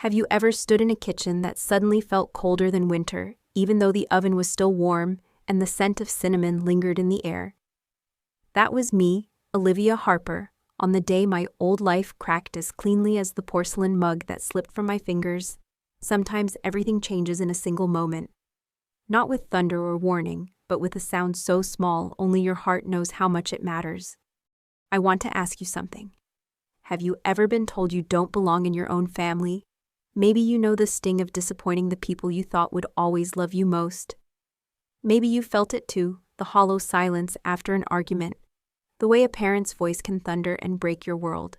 Have you ever stood in a kitchen that suddenly felt colder than winter, even though the oven was still warm and the scent of cinnamon lingered in the air? That was me, Olivia Harper, on the day my old life cracked as cleanly as the porcelain mug that slipped from my fingers. Sometimes everything changes in a single moment. Not with thunder or warning, but with a sound so small only your heart knows how much it matters. I want to ask you something. Have you ever been told you don't belong in your own family? Maybe you know the sting of disappointing the people you thought would always love you most. Maybe you felt it too, the hollow silence after an argument, the way a parent's voice can thunder and break your world.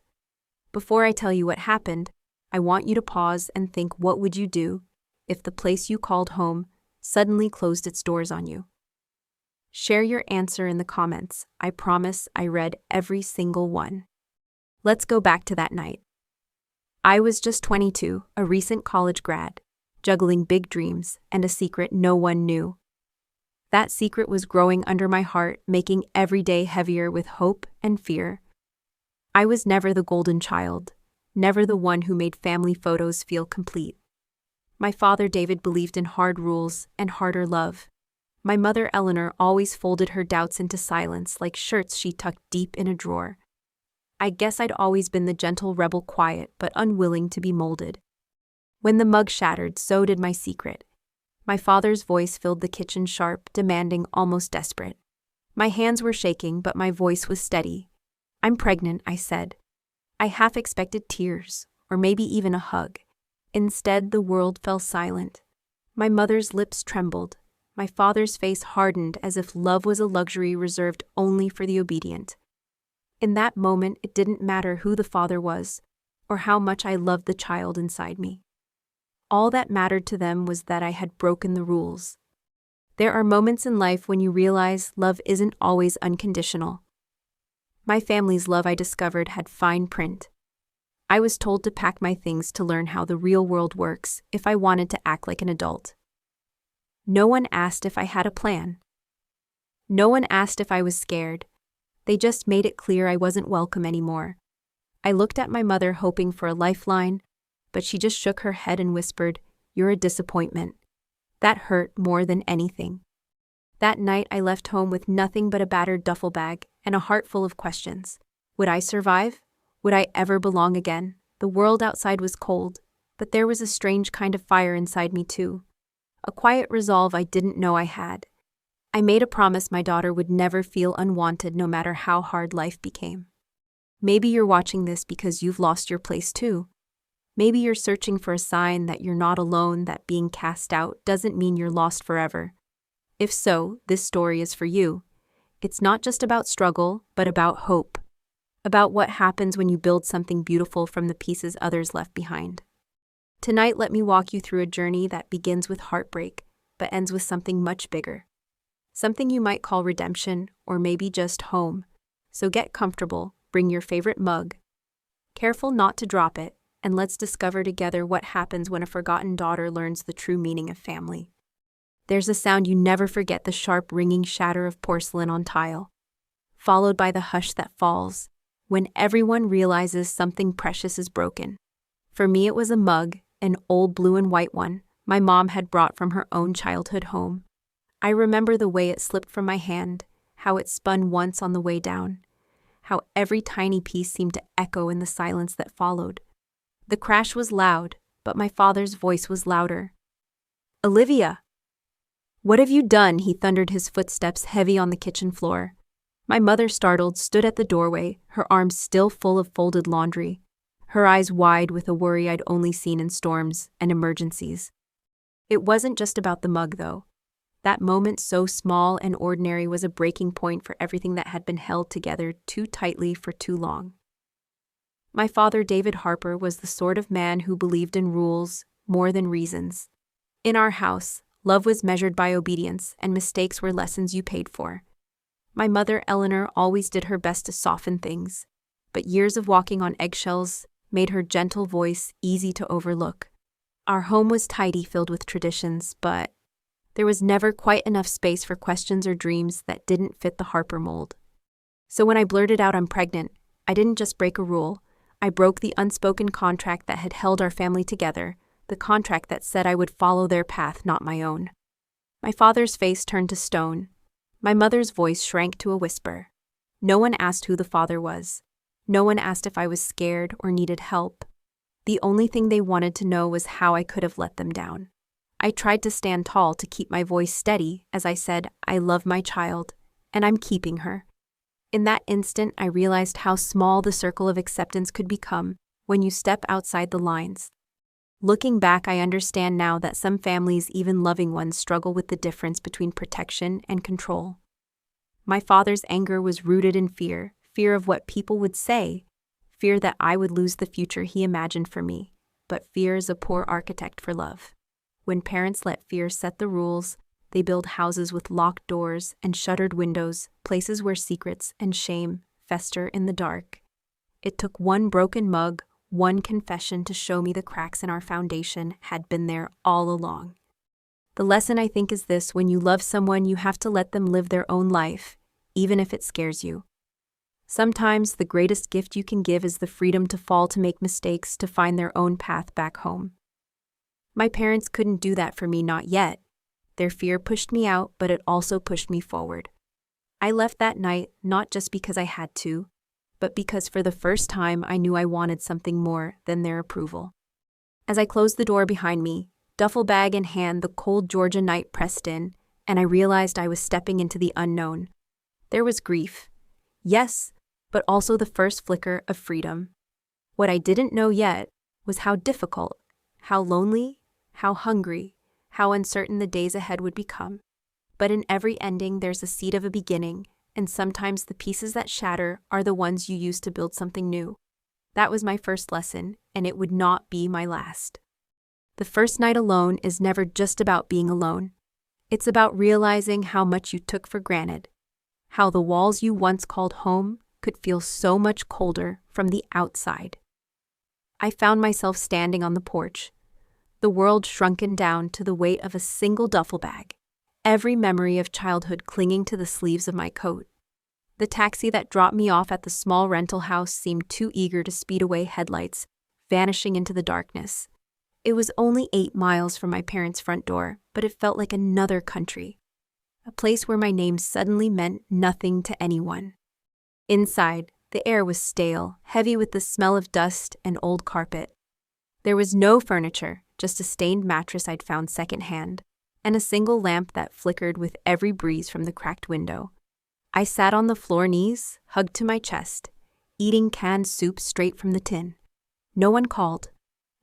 Before I tell you what happened, I want you to pause and think, what would you do if the place you called home suddenly closed its doors on you? Share your answer in the comments. I promise I read every single one. Let's go back to that night. I was just 22, a recent college grad, juggling big dreams and a secret no one knew. That secret was growing under my heart, making every day heavier with hope and fear. I was never the golden child, never the one who made family photos feel complete. My father David believed in hard rules and harder love. My mother Eleanor always folded her doubts into silence like shirts she tucked deep in a drawer. I guess I'd always been the gentle rebel, quiet but unwilling to be molded. When the mug shattered, so did my secret. My father's voice filled the kitchen, sharp, demanding, almost desperate. My hands were shaking, but my voice was steady. "I'm pregnant," I said. I half expected tears, or maybe even a hug. Instead, the world fell silent. My mother's lips trembled. My father's face hardened as if love was a luxury reserved only for the obedient. In that moment, it didn't matter who the father was, or how much I loved the child inside me. All that mattered to them was that I had broken the rules. There are moments in life when you realize love isn't always unconditional. My family's love, I discovered, had fine print. I was told to pack my things to learn how the real world works if I wanted to act like an adult. No one asked if I had a plan. No one asked if I was scared. They just made it clear I wasn't welcome anymore. I looked at my mother hoping for a lifeline, but she just shook her head and whispered, "You're a disappointment." That hurt more than anything. That night I left home with nothing but a battered duffel bag and a heart full of questions. Would I survive? Would I ever belong again? The world outside was cold, but there was a strange kind of fire inside me too. A quiet resolve I didn't know I had. I made a promise my daughter would never feel unwanted no matter how hard life became. Maybe you're watching this because you've lost your place too. Maybe you're searching for a sign that you're not alone, that being cast out doesn't mean you're lost forever. If so, this story is for you. It's not just about struggle, but about hope. About what happens when you build something beautiful from the pieces others left behind. Tonight, let me walk you through a journey that begins with heartbreak, but ends with something much bigger. Something you might call redemption, or maybe just home. So get comfortable, bring your favorite mug. Careful not to drop it, and let's discover together what happens when a forgotten daughter learns the true meaning of family. There's a sound you never forget, the sharp, ringing shatter of porcelain on tile, followed by the hush that falls when everyone realizes something precious is broken. For me, it was a mug, an old blue and white one my mom had brought from her own childhood home. I remember the way it slipped from my hand, how it spun once on the way down, how every tiny piece seemed to echo in the silence that followed. The crash was loud, but my father's voice was louder. "Olivia! What have you done?" he thundered, his footsteps heavy on the kitchen floor. My mother, startled, stood at the doorway, her arms still full of folded laundry, her eyes wide with a worry I'd only seen in storms and emergencies. It wasn't just about the mug, though. That moment, so small and ordinary, was a breaking point for everything that had been held together too tightly for too long. My father, David Harper, was the sort of man who believed in rules more than reasons. In our house, love was measured by obedience, and mistakes were lessons you paid for. My mother, Eleanor, always did her best to soften things, but years of walking on eggshells made her gentle voice easy to overlook. Our home was tidy, filled with traditions, but there was never quite enough space for questions or dreams that didn't fit the Harper mold. So when I blurted out, "I'm pregnant," I didn't just break a rule. I broke the unspoken contract that had held our family together, the contract that said I would follow their path, not my own. My father's face turned to stone. My mother's voice shrank to a whisper. No one asked who the father was. No one asked if I was scared or needed help. The only thing they wanted to know was how I could have let them down. I tried to stand tall to keep my voice steady as I said, I love my child, and I'm keeping her. In that instant, I realized how small the circle of acceptance could become when you step outside the lines. Looking back, I understand now that some families, even loving ones, struggle with the difference between protection and control. My father's anger was rooted in fear of what people would say, fear that I would lose the future he imagined for me. But fear is a poor architect for love. When parents let fear set the rules, they build houses with locked doors and shuttered windows, places where secrets and shame fester in the dark. It took one broken mug, one confession to show me the cracks in our foundation had been there all along. The lesson, I think, is this: when you love someone, you have to let them live their own life, even if it scares you. Sometimes the greatest gift you can give is the freedom to fall, to make mistakes, to find their own path back home. My parents couldn't do that for me, not yet. Their fear pushed me out, but it also pushed me forward. I left that night not just because I had to, but because for the first time I knew I wanted something more than their approval. As I closed the door behind me, duffel bag in hand, the cold Georgia night pressed in, and I realized I was stepping into the unknown. There was grief, yes, but also the first flicker of freedom. What I didn't know yet was how difficult, how lonely, how hungry, how uncertain the days ahead would become. But in every ending, there's a seed of a beginning, and sometimes the pieces that shatter are the ones you use to build something new. That was my first lesson, and it would not be my last. The first night alone is never just about being alone. It's about realizing how much you took for granted, how the walls you once called home could feel so much colder from the outside. I found myself standing on the porch, the world shrunken down to the weight of a single duffel bag, every memory of childhood clinging to the sleeves of my coat. The taxi that dropped me off at the small rental house seemed too eager to speed away, headlights vanishing into the darkness. It was only 8 miles from my parents' front door, but it felt like another country, a place where my name suddenly meant nothing to anyone. Inside, the air was stale, heavy with the smell of dust and old carpet. There was no furniture, just a stained mattress I'd found secondhand, and a single lamp that flickered with every breeze from the cracked window. I sat on the floor, knees hugged to my chest, eating canned soup straight from the tin. No one called.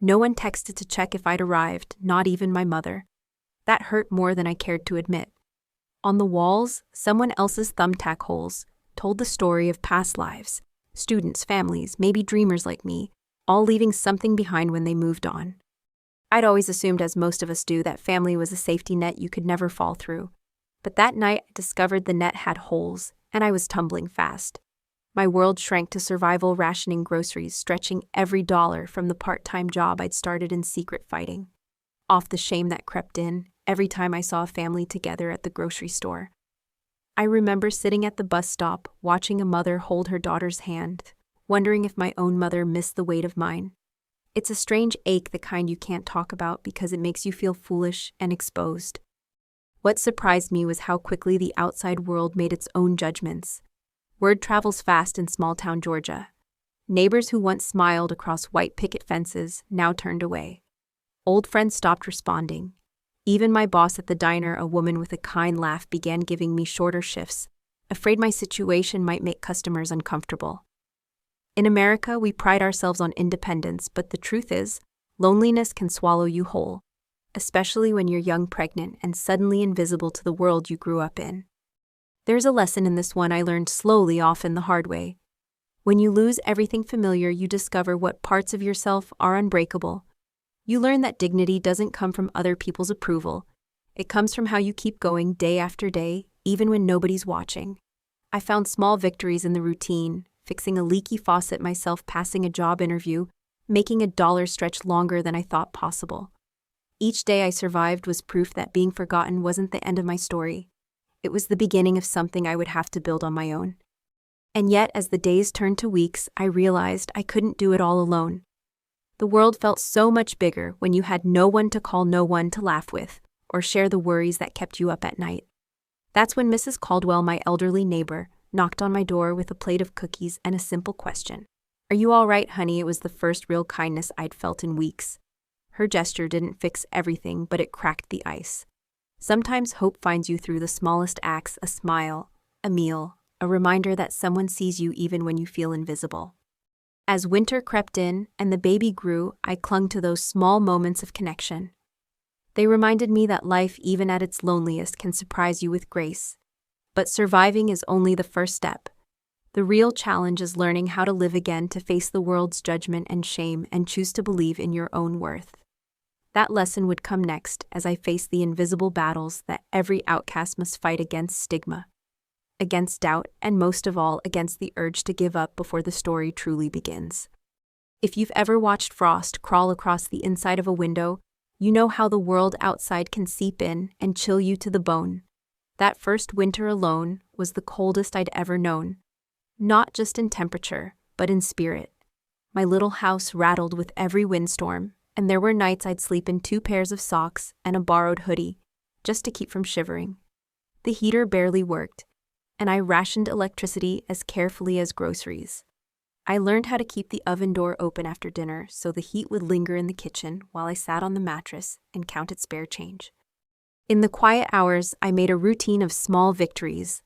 No one texted to check if I'd arrived, not even my mother. That hurt more than I cared to admit. On the walls, someone else's thumbtack holes told the story of past lives, students, families, maybe dreamers like me, all leaving something behind when they moved on. I'd always assumed, as most of us do, that family was a safety net you could never fall through. But that night, I discovered the net had holes, and I was tumbling fast. My world shrank to survival, rationing groceries, stretching every dollar from the part-time job I'd started in secret, fighting off the shame that crept in every time I saw a family together at the grocery store. I remember sitting at the bus stop, watching a mother hold her daughter's hand, wondering if my own mother missed the weight of mine. It's a strange ache, the kind you can't talk about because it makes you feel foolish and exposed. What surprised me was how quickly the outside world made its own judgments. Word travels fast in small-town Georgia. Neighbors who once smiled across white picket fences now turned away. Old friends stopped responding. Even my boss at the diner, a woman with a kind laugh, began giving me shorter shifts, afraid my situation might make customers uncomfortable. In America, we pride ourselves on independence, but the truth is, loneliness can swallow you whole, especially when you're young, pregnant, and suddenly invisible to the world you grew up in. There's a lesson in this one I learned slowly, often the hard way. When you lose everything familiar, you discover what parts of yourself are unbreakable. You learn that dignity doesn't come from other people's approval. It comes from how you keep going day after day, even when nobody's watching. I found small victories in the routine, fixing a leaky faucet myself, passing a job interview, making a dollar stretch longer than I thought possible. Each day I survived was proof that being forgotten wasn't the end of my story. It was the beginning of something I would have to build on my own. And yet, as the days turned to weeks, I realized I couldn't do it all alone. The world felt so much bigger when you had no one to call, no one to laugh with, or share the worries that kept you up at night. That's when Mrs. Caldwell, my elderly neighbor, knocked on my door with a plate of cookies and a simple question. "Are you all right, honey?" It was the first real kindness I'd felt in weeks. Her gesture didn't fix everything, but it cracked the ice. Sometimes hope finds you through the smallest acts: a smile, a meal, a reminder that someone sees you even when you feel invisible. As winter crept in and the baby grew, I clung to those small moments of connection. They reminded me that life, even at its loneliest, can surprise you with grace. But surviving is only the first step. The real challenge is learning how to live again, to face the world's judgment and shame, and choose to believe in your own worth. That lesson would come next as I faced the invisible battles that every outcast must fight against: stigma, against doubt, and most of all, against the urge to give up before the story truly begins. If you've ever watched frost crawl across the inside of a window, you know how the world outside can seep in and chill you to the bone. That first winter alone was the coldest I'd ever known. Not just in temperature, but in spirit. My little house rattled with every windstorm, and there were nights I'd sleep in 2 pairs of socks and a borrowed hoodie, just to keep from shivering. The heater barely worked, and I rationed electricity as carefully as groceries. I learned how to keep the oven door open after dinner so the heat would linger in the kitchen while I sat on the mattress and counted spare change. In the quiet hours, I made a routine of small victories.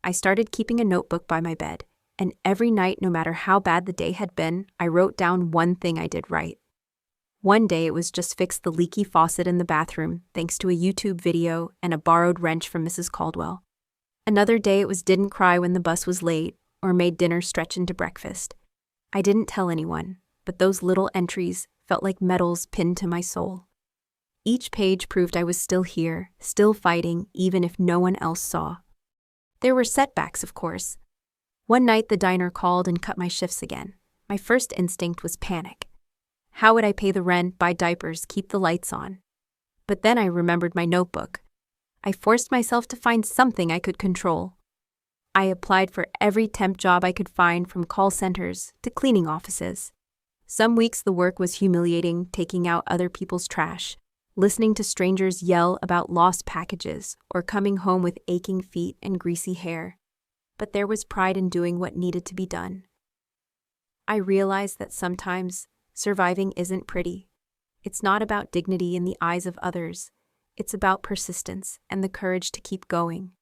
I started keeping a notebook by my bed, and every night, no matter how bad the day had been, I wrote down one thing I did right. One day it was just fix the leaky faucet in the bathroom, thanks to a YouTube video and a borrowed wrench from Mrs. Caldwell. Another day it was didn't cry when the bus was late, or made dinner stretch into breakfast. I didn't tell anyone, but those little entries felt like medals pinned to my soul. Each page proved I was still here, still fighting, even if no one else saw. There were setbacks, of course. One night the diner called and cut my shifts again. My first instinct was panic. How would I pay the rent, buy diapers, keep the lights on? But then I remembered my notebook. I forced myself to find something I could control. I applied for every temp job I could find, from call centers to cleaning offices. Some weeks the work was humiliating, taking out other people's trash, listening to strangers yell about lost packages, or coming home with aching feet and greasy hair. But there was pride in doing what needed to be done. I realized that sometimes surviving isn't pretty. It's not about dignity in the eyes of others. It's about persistence and the courage to keep going.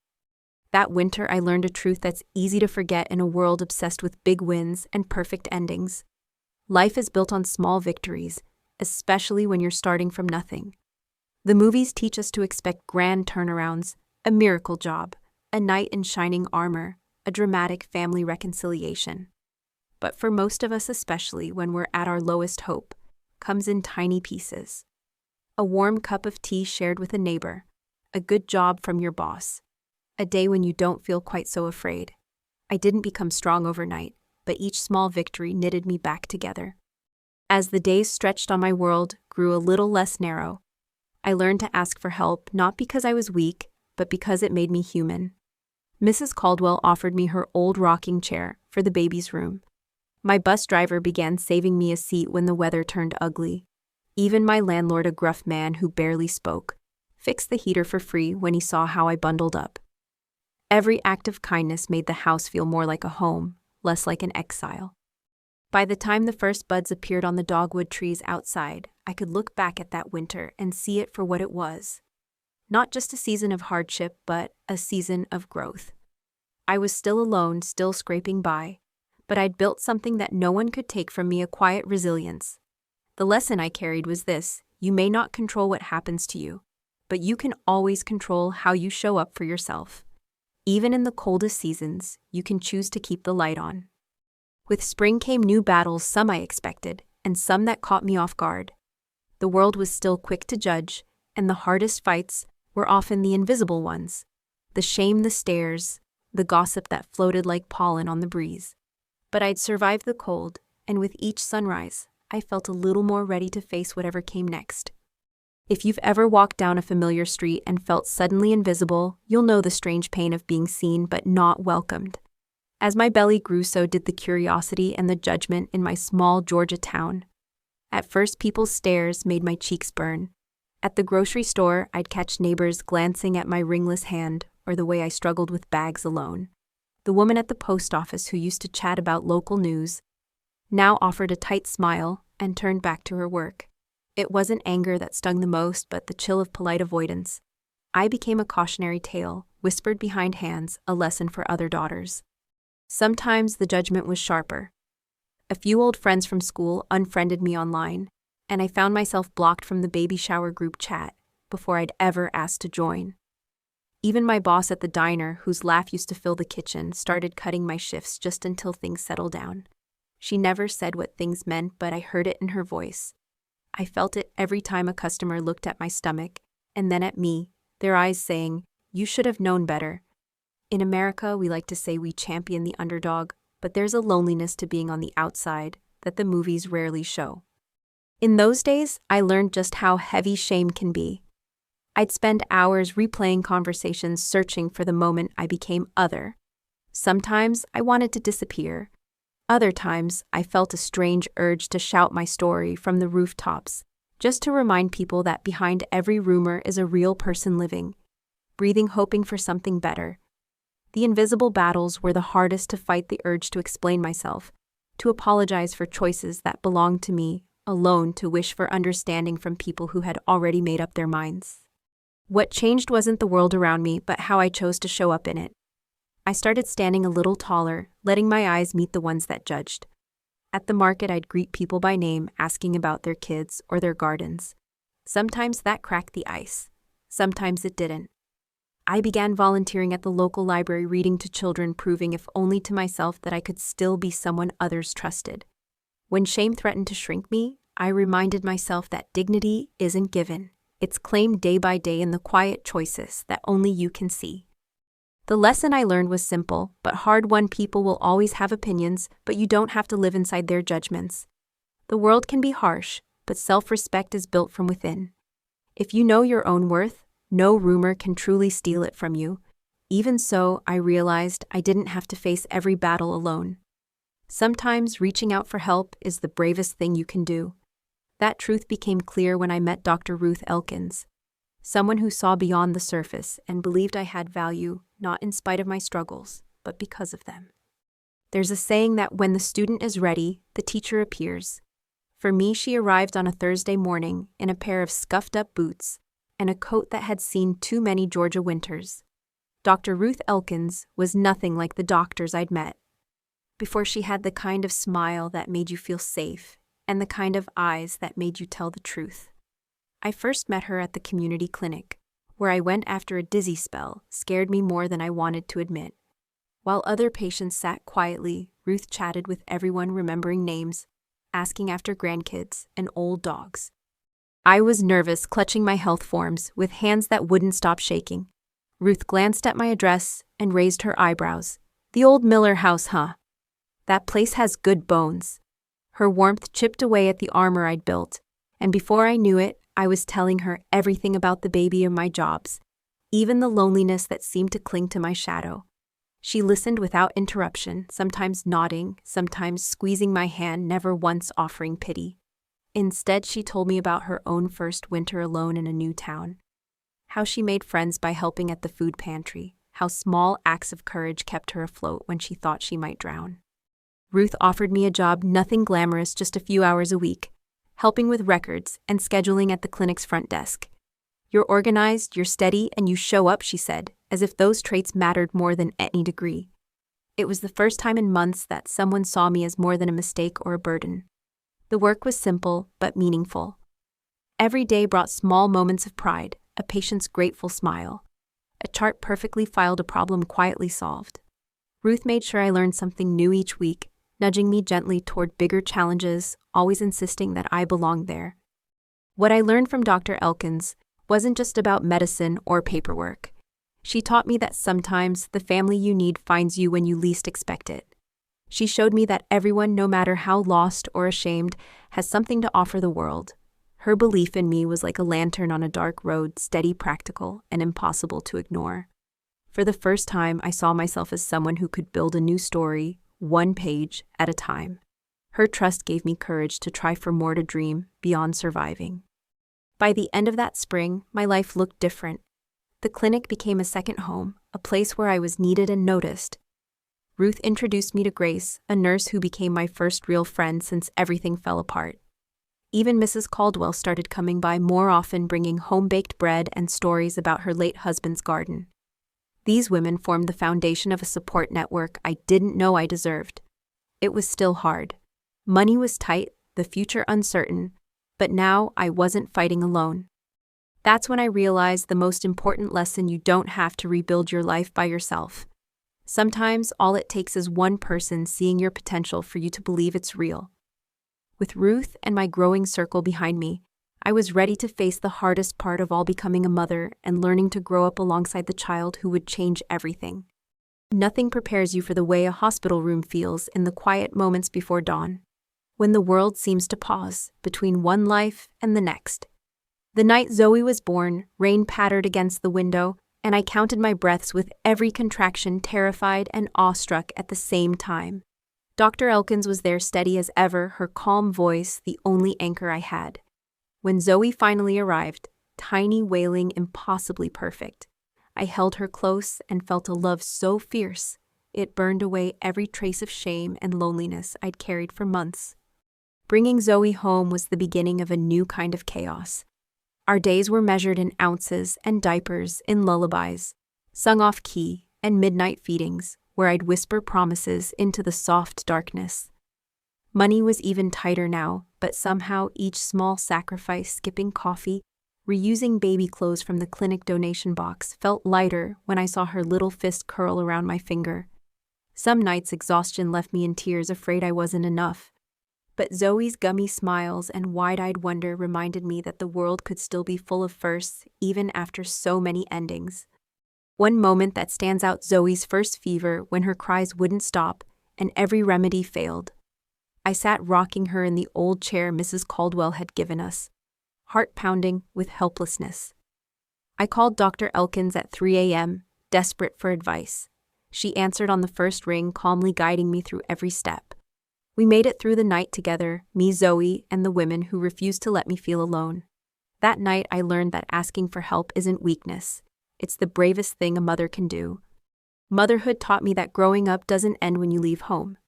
That winter, I learned a truth that's easy to forget in a world obsessed with big wins and perfect endings. Life is built on small victories, especially when you're starting from nothing. The movies teach us to expect grand turnarounds, a miracle job, a knight in shining armor, a dramatic family reconciliation. But for most of us, especially when we're at our lowest, hope comes in tiny pieces. A warm cup of tea shared with a neighbor, a good job from your boss, a day when you don't feel quite so afraid. I didn't become strong overnight, but each small victory knitted me back together. As the days stretched on, my world grew a little less narrow. I learned to ask for help, not because I was weak, but because it made me human. Mrs. Caldwell offered me her old rocking chair for the baby's room. My bus driver began saving me a seat when the weather turned ugly. Even my landlord, a gruff man who barely spoke, fixed the heater for free when he saw how I bundled up. Every act of kindness made the house feel more like a home, less like an exile. By the time the first buds appeared on the dogwood trees outside, I could look back at that winter and see it for what it was. Not just a season of hardship, but a season of growth. I was still alone, still scraping by, but I'd built something that no one could take from me: a quiet resilience. The lesson I carried was this: you may not control what happens to you, but you can always control how you show up for yourself. Even in the coldest seasons, you can choose to keep the light on. With spring came new battles, some I expected, and some that caught me off guard. The world was still quick to judge, and the hardest fights were often the invisible ones: the shame, the stares, the gossip that floated like pollen on the breeze. But I'd survived the cold, and with each sunrise, I felt a little more ready to face whatever came next. If you've ever walked down a familiar street and felt suddenly invisible, you'll know the strange pain of being seen but not welcomed. As my belly grew, so did the curiosity and the judgment in my small Georgia town. At first, people's stares made my cheeks burn. At the grocery store, I'd catch neighbors glancing at my ringless hand or the way I struggled with bags alone. The woman at the post office who used to chat about local news now offered a tight smile and turned back to her work. It wasn't anger that stung the most, but the chill of polite avoidance. I became a cautionary tale, whispered behind hands, a lesson for other daughters. Sometimes the judgment was sharper. A few old friends from school unfriended me online, and I found myself blocked from the baby shower group chat before I'd ever asked to join. Even my boss at the diner, whose laugh used to fill the kitchen, started cutting my shifts just until things settled down. She never said what things meant, but I heard it in her voice. I felt it every time a customer looked at my stomach, and then at me, their eyes saying, "You should have known better." In America, we like to say we champion the underdog, but there's a loneliness to being on the outside that the movies rarely show. In those days, I learned just how heavy shame can be. I'd spend hours replaying conversations searching for the moment I became other. Sometimes I wanted to disappear. Other times, I felt a strange urge to shout my story from the rooftops, just to remind people that behind every rumor is a real person living, breathing, hoping for something better. The invisible battles were the hardest to fight: the urge to explain myself, to apologize for choices that belonged to me, alone, to wish for understanding from people who had already made up their minds. What changed wasn't the world around me, but how I chose to show up in it. I started standing a little taller, letting my eyes meet the ones that judged. At the market, I'd greet people by name, asking about their kids or their gardens. Sometimes that cracked the ice. Sometimes it didn't. I began volunteering at the local library, reading to children, proving, if only to myself, that I could still be someone others trusted. When shame threatened to shrink me, I reminded myself that dignity isn't given. It's claimed day by day in the quiet choices that only you can see. The lesson I learned was simple but hard one: people will always have opinions, but you don't have to live inside their judgments. The world can be harsh, but self-respect is built from within. If you know your own worth, no rumor can truly steal it from you. Even so, I realized I didn't have to face every battle alone. Sometimes reaching out for help is the bravest thing you can do. That truth became clear when I met Dr. Ruth Elkins, someone who saw beyond the surface and believed I had value, not in spite of my struggles, but because of them. There's a saying that when the student is ready, the teacher appears. For me, she arrived on a Thursday morning in a pair of scuffed-up boots and a coat that had seen too many Georgia winters. Dr. Ruth Elkins was nothing like the doctors I'd met before. She had the kind of smile that made you feel safe and the kind of eyes that made you tell the truth. I first met her at the community clinic, where I went after a dizzy spell scared me more than I wanted to admit. While other patients sat quietly, Ruth chatted with everyone, remembering names, asking after grandkids and old dogs. I was nervous, clutching my health forms with hands that wouldn't stop shaking. Ruth glanced at my address and raised her eyebrows. "The old Miller house, huh? That place has good bones." Her warmth chipped away at the armor I'd built, and before I knew it, I was telling her everything about the baby and my jobs, even the loneliness that seemed to cling to my shadow. She listened without interruption, sometimes nodding, sometimes squeezing my hand, never once offering pity. Instead, she told me about her own first winter alone in a new town, how she made friends by helping at the food pantry, how small acts of courage kept her afloat when she thought she might drown. Ruth offered me a job, nothing glamorous, just a few hours a week, helping with records and scheduling at the clinic's front desk. "You're organized, you're steady, and you show up," she said, as if those traits mattered more than any degree. It was the first time in months that someone saw me as more than a mistake or a burden. The work was simple but meaningful. Every day brought small moments of pride, a patient's grateful smile, a chart perfectly filed, a problem quietly solved. Ruth made sure I learned something new each week, nudging me gently toward bigger challenges, always insisting that I belonged there. What I learned from Dr. Elkins wasn't just about medicine or paperwork. She taught me that sometimes the family you need finds you when you least expect it. She showed me that everyone, no matter how lost or ashamed, has something to offer the world. Her belief in me was like a lantern on a dark road, steady, practical, and impossible to ignore. For the first time, I saw myself as someone who could build a new story, one page at a time. Her trust gave me courage to try for more, to dream beyond surviving. By the end of that spring, my life looked different. The clinic became a second home, a place where I was needed and noticed. Ruth introduced me to Grace, a nurse who became my first real friend since everything fell apart. Even Mrs. Caldwell started coming by more often, bringing home-baked bread and stories about her late husband's garden. These women formed the foundation of a support network I didn't know I deserved. It was still hard. Money was tight, the future uncertain, but now I wasn't fighting alone. That's when I realized the most important lesson: you don't have to rebuild your life by yourself. Sometimes all it takes is one person seeing your potential for you to believe it's real. With Ruth and my growing circle behind me, I was ready to face the hardest part of all: becoming a mother and learning to grow up alongside the child who would change everything. Nothing prepares you for the way a hospital room feels in the quiet moments before dawn, when the world seems to pause between one life and the next. The night Zoe was born, rain pattered against the window, and I counted my breaths with every contraction, terrified and awestruck at the same time. Dr. Elkins was there, steady as ever, her calm voice the only anchor I had. When Zoe finally arrived, tiny, wailing, impossibly perfect, I held her close and felt a love so fierce, it burned away every trace of shame and loneliness I'd carried for months. Bringing Zoe home was the beginning of a new kind of chaos. Our days were measured in ounces and diapers, in lullabies, sung off key, and midnight feedings, where I'd whisper promises into the soft darkness. Money was even tighter now, but somehow each small sacrifice, skipping coffee, reusing baby clothes from the clinic donation box, felt lighter when I saw her little fist curl around my finger. Some nights exhaustion left me in tears, afraid I wasn't enough. But Zoe's gummy smiles and wide-eyed wonder reminded me that the world could still be full of firsts, even after so many endings. One moment that stands out: Zoe's first fever, when her cries wouldn't stop and every remedy failed. I sat rocking her in the old chair Mrs. Caldwell had given us, heart pounding with helplessness. I called Dr. Elkins at 3 a.m., desperate for advice. She answered on the first ring, calmly guiding me through every step. We made it through the night together, me, Zoe, and the women who refused to let me feel alone. That night I learned that asking for help isn't weakness. It's the bravest thing a mother can do. Motherhood taught me that growing up doesn't end when you leave home.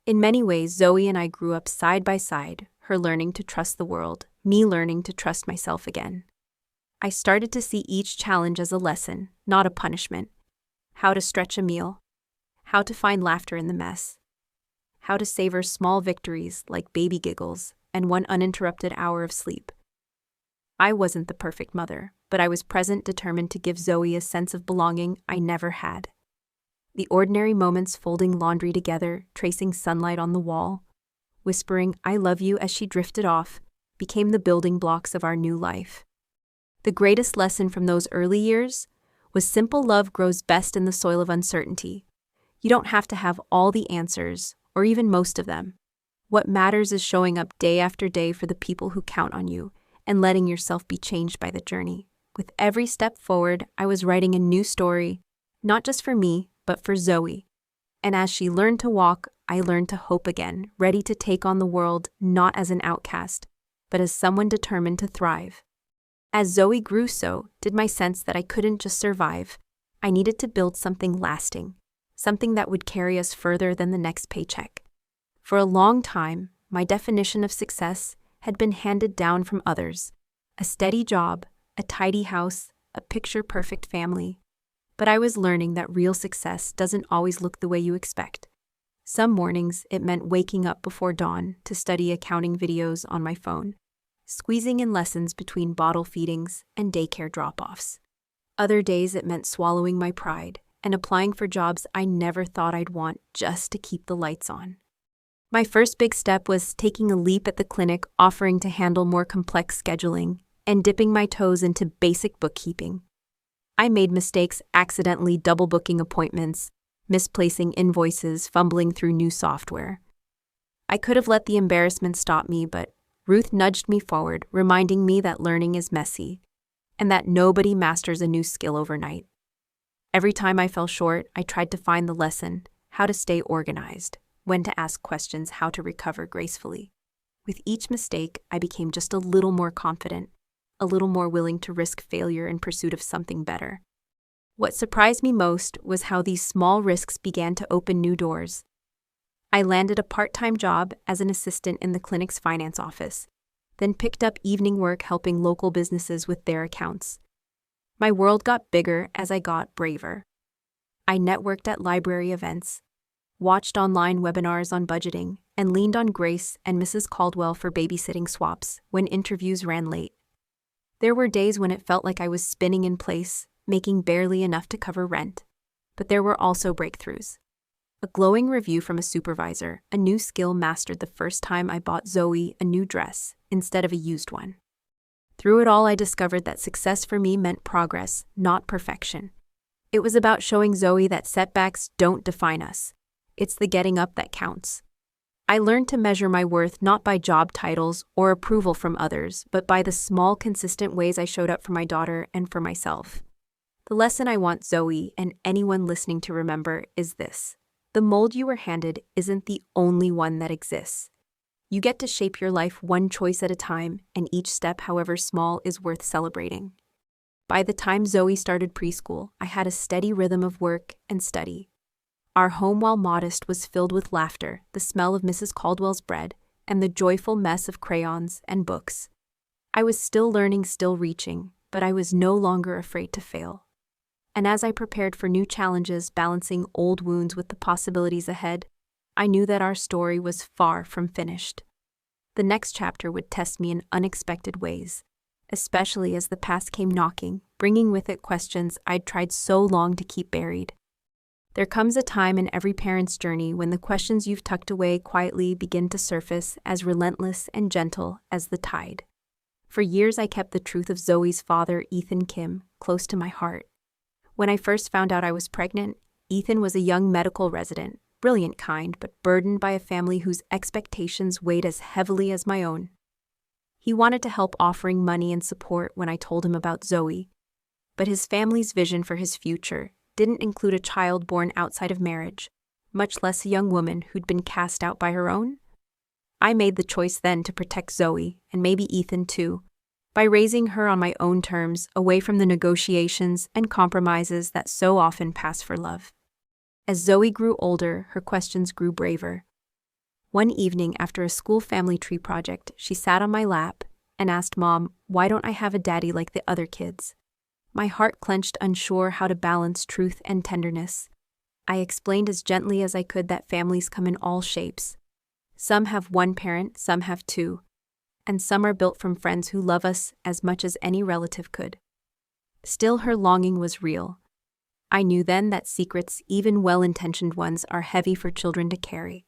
In many ways, Zoe and I grew up side by side, her learning to trust the world, me learning to trust myself again. I started to see each challenge as a lesson, not a punishment. How to stretch a meal, how to find laughter in the mess, how to savor small victories like baby giggles and one uninterrupted hour of sleep. I wasn't the perfect mother, but I was present, determined to give Zoe a sense of belonging I never had. The ordinary moments, folding laundry together, tracing sunlight on the wall, whispering "I love you" as she drifted off, became the building blocks of our new life. The greatest lesson from those early years was simple: love grows best in the soil of uncertainty. You don't have to have all the answers, or even most of them. What matters is showing up day after day for the people who count on you, and letting yourself be changed by the journey. With every step forward, I was writing a new story, not just for me, but for Zoe. And as she learned to walk, I learned to hope again, ready to take on the world not as an outcast, but as someone determined to thrive. As Zoe grew, so did my sense that I couldn't just survive. I needed to build something lasting, something that would carry us further than the next paycheck. For a long time, my definition of success had been handed down from others: a steady job, a tidy house, a picture-perfect family. But I was learning that real success doesn't always look the way you expect. Some mornings, it meant waking up before dawn to study accounting videos on my phone, squeezing in lessons between bottle feedings and daycare drop-offs. Other days, it meant swallowing my pride and applying for jobs I never thought I'd want, just to keep the lights on. My first big step was taking a leap at the clinic, offering to handle more complex scheduling and dipping my toes into basic bookkeeping. I made mistakes, accidentally double booking appointments, misplacing invoices, fumbling through new software. I could have let the embarrassment stop me, but Ruth nudged me forward, reminding me that learning is messy and that nobody masters a new skill overnight. Every time I fell short, I tried to find the lesson: how to stay organized, when to ask questions, how to recover gracefully. With each mistake, I became just a little more confident, a little more willing to risk failure in pursuit of something better. What surprised me most was how these small risks began to open new doors. I landed a part-time job as an assistant in the clinic's finance office, then picked up evening work helping local businesses with their accounts. My world got bigger as I got braver. I networked at library events, watched online webinars on budgeting, and leaned on Grace and Mrs. Caldwell for babysitting swaps when interviews ran late. There were days when it felt like I was spinning in place, making barely enough to cover rent. But there were also breakthroughs. A glowing review from a supervisor, a new skill mastered the first time I bought Zoe a new dress instead of a used one. Through it all, I discovered that success for me meant progress, not perfection. It was about showing Zoe that setbacks don't define us. It's the getting up that counts. I learned to measure my worth not by job titles or approval from others, but by the small, consistent ways I showed up for my daughter and for myself. The lesson I want Zoe and anyone listening to remember is this: the mold you were handed isn't the only one that exists. You get to shape your life one choice at a time, and each step, however small, is worth celebrating. By the time Zoe started preschool, I had a steady rhythm of work and study. Our home, while modest, was filled with laughter, the smell of Mrs. Caldwell's bread, and the joyful mess of crayons and books. I was still learning, still reaching, but I was no longer afraid to fail. And as I prepared for new challenges, balancing old wounds with the possibilities ahead, I knew that our story was far from finished. The next chapter would test me in unexpected ways, especially as the past came knocking, bringing with it questions I'd tried so long to keep buried. There comes a time in every parent's journey when the questions you've tucked away quietly begin to surface, as relentless and gentle as the tide. For years, I kept the truth of Zoe's father, Ethan Kim, close to my heart. When I first found out I was pregnant, Ethan was a young medical resident, brilliant kind, but burdened by a family whose expectations weighed as heavily as my own. He wanted to help, offering money and support when I told him about Zoe, but his family's vision for his future didn't include a child born outside of marriage, much less a young woman who'd been cast out by her own. I made the choice then to protect Zoe, and maybe Ethan too, by raising her on my own terms, away from the negotiations and compromises that so often pass for love. As Zoe grew older, her questions grew braver. One evening after a school family tree project, she sat on my lap and asked, "Mom, why don't I have a daddy like the other kids?" My heart clenched, unsure how to balance truth and tenderness. I explained as gently as I could that families come in all shapes. Some have one parent, some have two, and some are built from friends who love us as much as any relative could. Still, her longing was real. I knew then that secrets, even well-intentioned ones, are heavy for children to carry.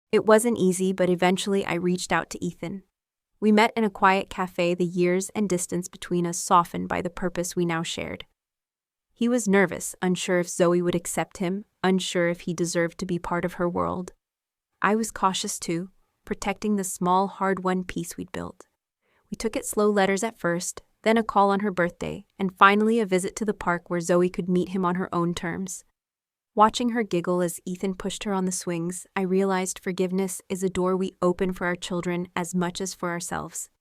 It wasn't easy, but eventually I reached out to Ethan. We met in a quiet cafe, the years and distance between us softened by the purpose we now shared. He was nervous, unsure if Zoe would accept him, unsure if he deserved to be part of her world. I was cautious too, protecting the small, hard-won peace we'd built. We took it slow, letters at first, then a call on her birthday, and finally a visit to the park where Zoe could meet him on her own terms. Watching her giggle as Ethan pushed her on the swings, I realized forgiveness is a door we open for our children as much as for ourselves.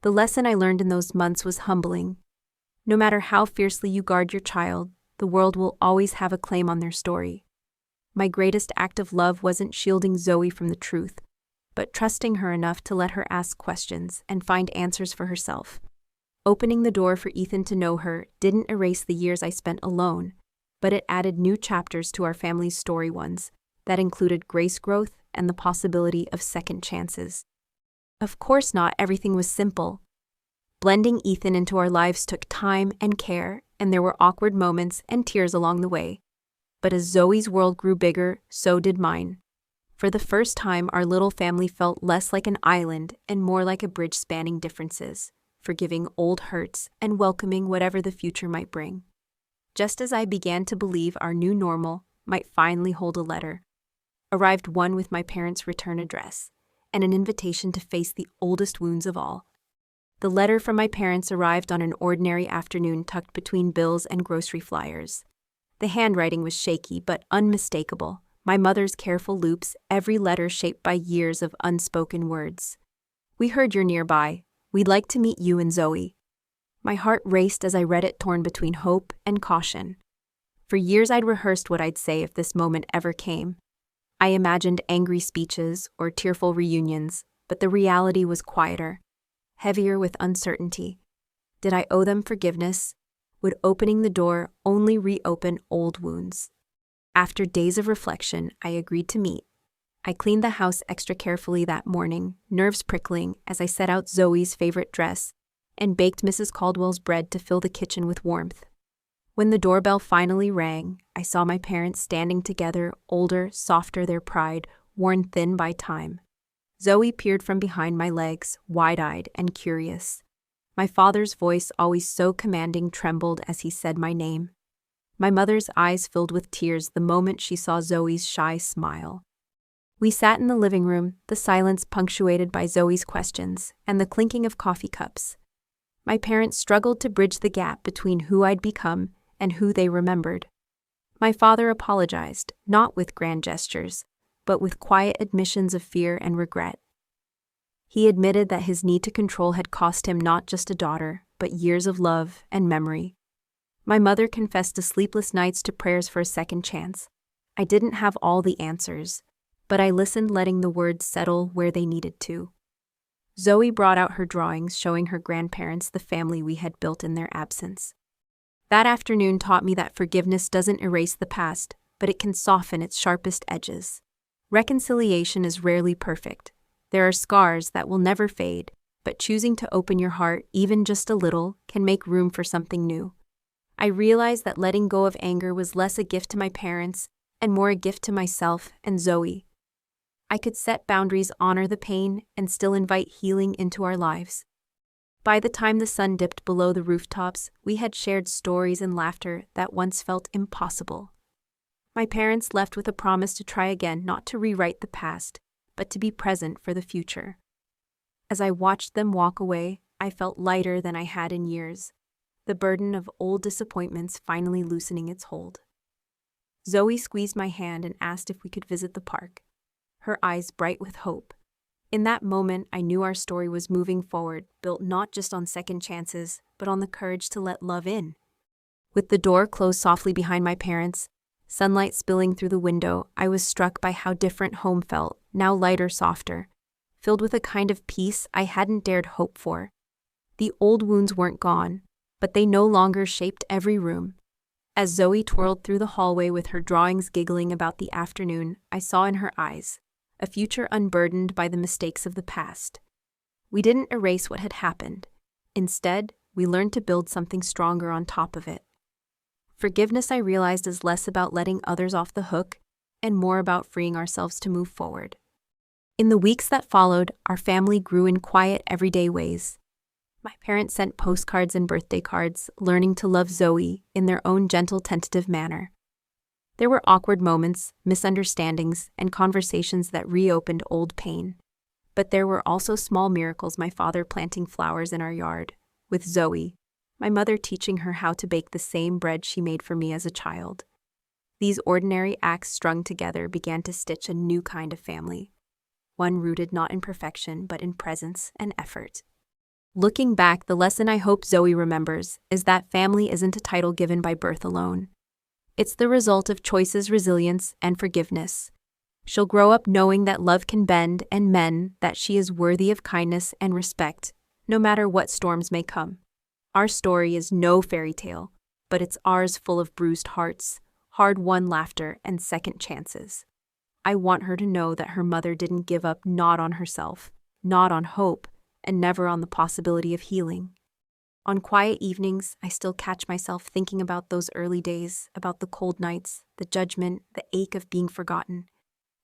The lesson I learned in those months was humbling. No matter how fiercely you guard your child, the world will always have a claim on their story. My greatest act of love wasn't shielding Zoe from the truth, but trusting her enough to let her ask questions and find answers for herself. Opening the door for Ethan to know her didn't erase the years I spent alone, but it added new chapters to our family's story, ones that included grace, growth, and the possibility of second chances. Of course, not everything was simple. Blending Ethan into our lives took time and care, and there were awkward moments and tears along the way. But as Zoe's world grew bigger, so did mine. For the first time, our little family felt less like an island and more like a bridge spanning differences, forgiving old hurts and welcoming whatever the future might bring. Just as I began to believe our new normal might finally hold a letter, arrived one with my parents' return address and an invitation to face the oldest wounds of all. The letter from my parents arrived on an ordinary afternoon tucked between bills and grocery flyers. The handwriting was shaky but unmistakable, my mother's careful loops, every letter shaped by years of unspoken words. "We heard you're nearby. We'd like to meet you and Zoe." My heart raced as I read it, torn between hope and caution. For years I'd rehearsed what I'd say if this moment ever came. I imagined angry speeches or tearful reunions, but the reality was quieter, heavier with uncertainty. Did I owe them forgiveness? Would opening the door only reopen old wounds? After days of reflection, I agreed to meet. I cleaned the house extra carefully that morning, nerves prickling as I set out Zoe's favorite dress and baked Mrs. Caldwell's bread to fill the kitchen with warmth. When the doorbell finally rang, I saw my parents standing together, older, softer, their pride worn thin by time. Zoe peered from behind my legs, wide-eyed and curious. My father's voice, always so commanding, trembled as he said my name. My mother's eyes filled with tears the moment she saw Zoe's shy smile. We sat in the living room, the silence punctuated by Zoe's questions and the clinking of coffee cups. My parents struggled to bridge the gap between who I'd become and who they remembered. My father apologized, not with grand gestures, but with quiet admissions of fear and regret. He admitted that his need to control had cost him not just a daughter, but years of love and memory. My mother confessed to sleepless nights, to prayers for a second chance. I didn't have all the answers, but I listened, letting the words settle where they needed to. Zoe brought out her drawings showing her grandparents the family we had built in their absence. That afternoon taught me that forgiveness doesn't erase the past, but it can soften its sharpest edges. Reconciliation is rarely perfect. There are scars that will never fade, but choosing to open your heart, even just a little, can make room for something new. I realized that letting go of anger was less a gift to my parents and more a gift to myself and Zoe. I could set boundaries, honor the pain, and still invite healing into our lives. By the time the sun dipped below the rooftops, we had shared stories and laughter that once felt impossible. My parents left with a promise to try again, not to rewrite the past, but to be present for the future. As I watched them walk away, I felt lighter than I had in years, the burden of old disappointments finally loosening its hold. Zoe squeezed my hand and asked if we could visit the park, her eyes bright with hope. In that moment, I knew our story was moving forward, built not just on second chances, but on the courage to let love in. With the door closed softly behind my parents, sunlight spilling through the window, I was struck by how different home felt, now lighter, softer, filled with a kind of peace I hadn't dared hope for. The old wounds weren't gone, but they no longer shaped every room. As Zoe twirled through the hallway with her drawings giggling about the afternoon, I saw in her eyes a future unburdened by the mistakes of the past. We didn't erase what had happened. Instead, we learned to build something stronger on top of it. Forgiveness, I realized, is less about letting others off the hook and more about freeing ourselves to move forward. In the weeks that followed, our family grew in quiet, everyday ways. My parents sent postcards and birthday cards, learning to love Zoe in their own gentle, tentative manner. There were awkward moments, misunderstandings, and conversations that reopened old pain. But there were also small miracles, my father planting flowers in our yard, with Zoe, my mother teaching her how to bake the same bread she made for me as a child. These ordinary acts strung together began to stitch a new kind of family, one rooted not in perfection but in presence and effort. Looking back, the lesson I hope Zoe remembers is that family isn't a title given by birth alone. It's the result of choices, resilience, and forgiveness. She'll grow up knowing that love can bend and mend, that she is worthy of kindness and respect, no matter what storms may come. Our story is no fairy tale, but it's ours, full of bruised hearts, hard-won laughter, and second chances. I want her to know that her mother didn't give up, not on herself, not on hope, and never on the possibility of healing. On quiet evenings, I still catch myself thinking about those early days, about the cold nights, the judgment, the ache of being forgotten.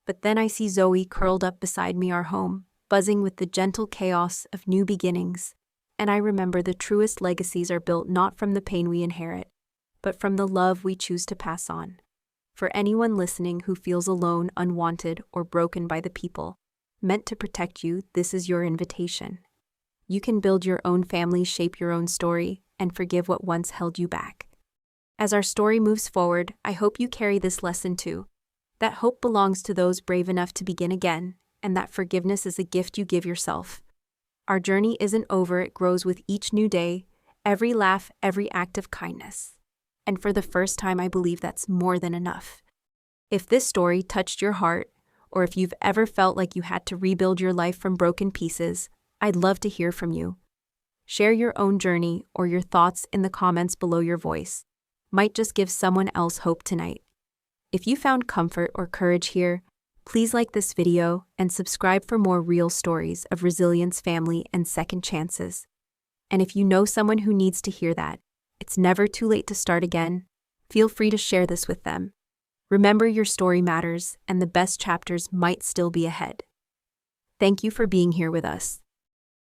But then I see Zoe curled up beside me, our home, buzzing with the gentle chaos of new beginnings. And I remember the truest legacies are built not from the pain we inherit, but from the love we choose to pass on. For anyone listening who feels alone, unwanted, or broken by the people meant to protect you, this is your invitation. You can build your own family, shape your own story, and forgive what once held you back. As our story moves forward, I hope you carry this lesson too. That hope belongs to those brave enough to begin again, and that forgiveness is a gift you give yourself. Our journey isn't over, it grows with each new day, every laugh, every act of kindness. And for the first time, I believe that's more than enough. If this story touched your heart, or if you've ever felt like you had to rebuild your life from broken pieces, I'd love to hear from you. Share your own journey or your thoughts in the comments below. Your voice might just give someone else hope tonight. If you found comfort or courage here, please like this video and subscribe for more real stories of resilience, family, and second chances. And if you know someone who needs to hear that, it's never too late to start again, feel free to share this with them. Remember, your story matters, and the best chapters might still be ahead. Thank you for being here with us.